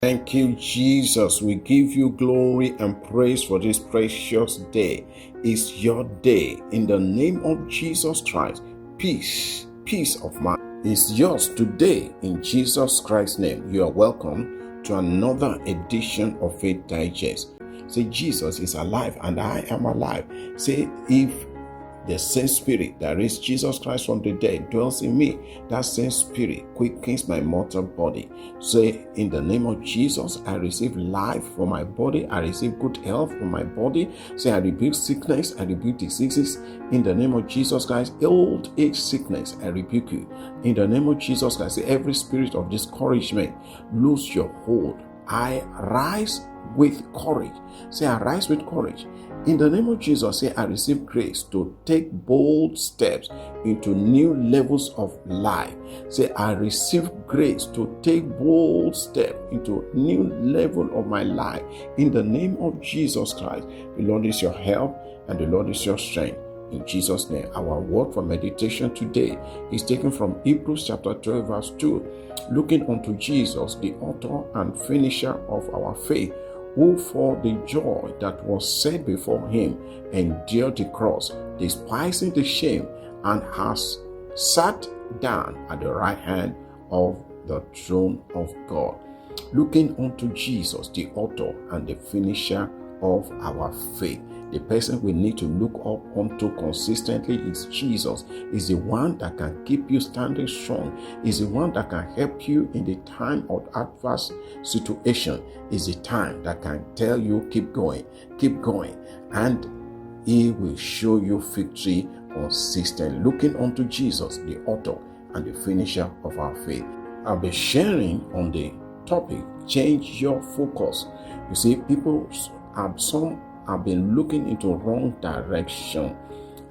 Thank you, Jesus. We give you glory and praise for this precious day. It's your day. In the name of Jesus Christ, peace of mind is yours today. In Jesus Christ's name, you are welcome to another edition of Faith Digest. Say, Jesus is alive and I am alive. Say, if the same spirit that raised Jesus Christ from the dead dwells in me, that same spirit quickens my mortal body. Say, in the name of Jesus, I receive life for my body. I receive good health for my body. Say, I rebuke sickness. I rebuke diseases. In the name of Jesus Christ, old age sickness, I rebuke you. In the name of Jesus Christ, say, every spirit of discouragement, lose your hold. I rise with courage. Say, I rise with courage. In the name of Jesus, say, I receive grace to take bold steps into new levels of life. Say, I receive grace to take bold steps into new level of my life. In the name of Jesus Christ, the Lord is your help and the Lord is your strength. In Jesus' name, our word for meditation today is taken from Hebrews chapter 12, verse 2. Looking unto Jesus, the author and finisher of our faith, who for the joy that was set before him endured the cross, despising the shame, and has sat down at the right hand of the throne of God. Looking unto Jesus, the author and the finisher of our faith. The person we need to look up onto consistently is Jesus. Is the one that can keep you standing strong. Is the one that can help you in the time of adverse situation. Is the time that can tell you keep going, and he will show you victory consistently. Looking unto Jesus, the author and the finisher of our faith. I'll be sharing on the topic, change your focus. You see, people have been looking into wrong direction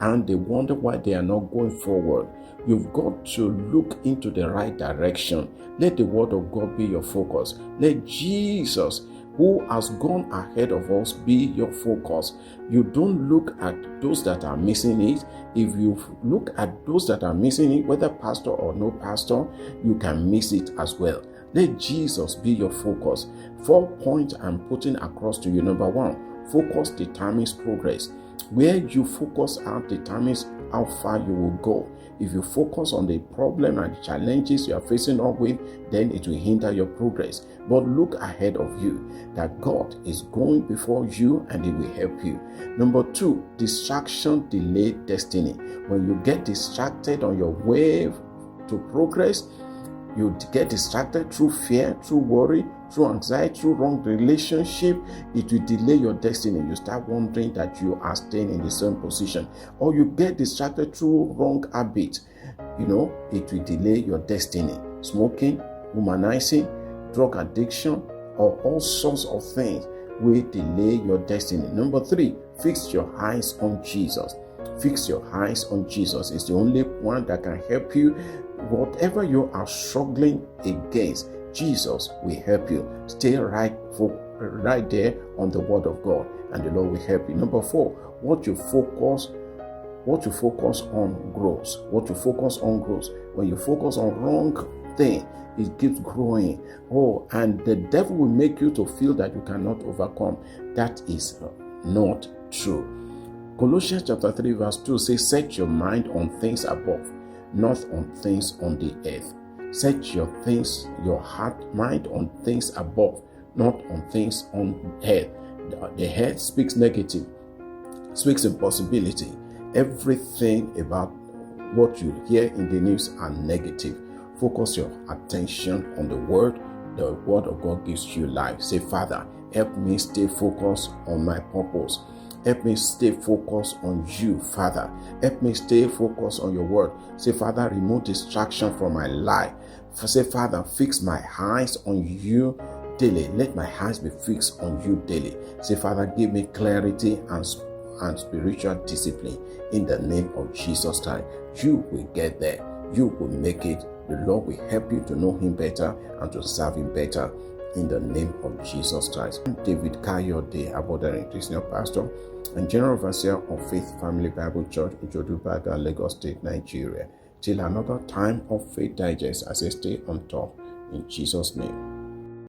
and they wonder why they are not going forward. You've got to look into the right direction. Let the word of God be your focus. Let Jesus, who has gone ahead of us, be your focus. You don't look at those that are missing it. If you look at those that are missing it, whether pastor or no pastor, you can miss it as well. Let Jesus be your focus. 4 points I'm putting across to you. Number 1, focus determines progress. Where you focus out determines how far you will go. If you focus on the problem and the challenges you are facing up with, then it will hinder your progress. But look ahead of you, that God is going before you and He will help you. Number 2, distraction delay destiny. When you get distracted on your way to progress, you get distracted through fear, through worry, through anxiety, through wrong relationship, it will delay your destiny. You start wondering that you are staying in the same position. Or you get distracted through wrong habits. It will delay your destiny. Smoking, womanizing, drug addiction, or all sorts of things will delay your destiny. Number 3, fix your eyes on Jesus. Fix your eyes on Jesus. It's the only one that can help you. Whatever you are struggling against, Jesus will help you. Stay right there on the word of God, and the Lord will help you. Number 4, what you focus on grows. What you focus on grows. When you focus on wrong thing, it keeps growing. And the devil will make you to feel that you cannot overcome. That is not true. Colossians chapter 3 verse 2 says, set your mind on things above, not on things on the earth. Set your mind on things above, not on things on earth. The earth speaks negative, speaks impossibility. Everything about what you hear in the news are negative. Focus your attention on the word. The word of God gives you life. Say, Father, help me stay focused on my purpose. Help me stay focused on you, Father. Help me stay focused on your word. Say, Father, remove distraction from my life. Say, Father, fix my eyes on you daily. Let my eyes be fixed on you daily. Say, Father, give me clarity and spiritual discipline. In the name of Jesus Christ, you will get there. You will make it. The Lord will help you to know Him better and to serve Him better. In the name of Jesus Christ. I'm David Kayode Aboderin, Christian pastor and general overseer of Faith Family Bible Church, Ujodubaga, Lagos State, Nigeria. Till another time of Faith Digest, as I stay on top. In Jesus' name.